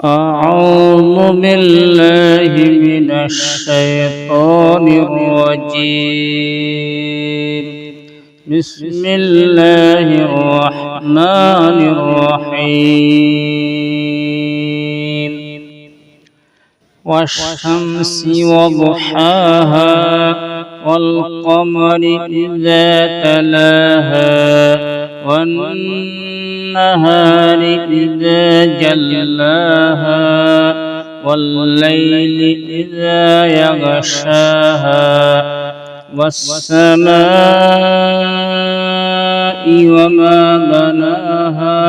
أعوذ بالله من الشيطان الرجيم. بسم الله الرحمن الرحيم. والشمس وضحاها والقمر إذا تلاها والنهار إذا جلاها والليل إذا يغشاها والسماء وما بناها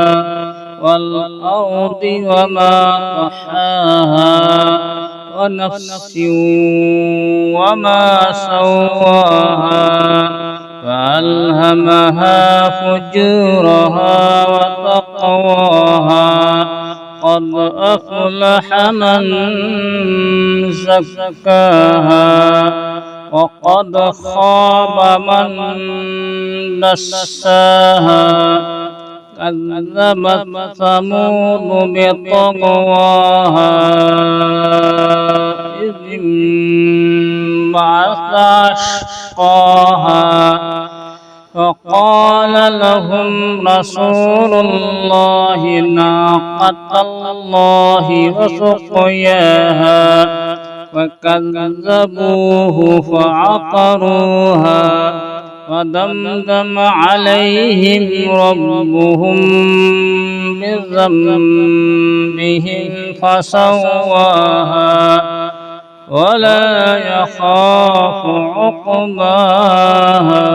والأرض وما طحاها ونفس وما سواها فألهمها فجورها وتقواها قد أفلح من زكاها وقد خاب من دساها كذبت ثمود بطغواها إذ انبعث أشقاها فقال لهم رسول الله ناقة الله وسقياها فكذبوه فعقروها فدمدم عليهم ربهم بذنبهم فسواها ولا يخاف عقباها.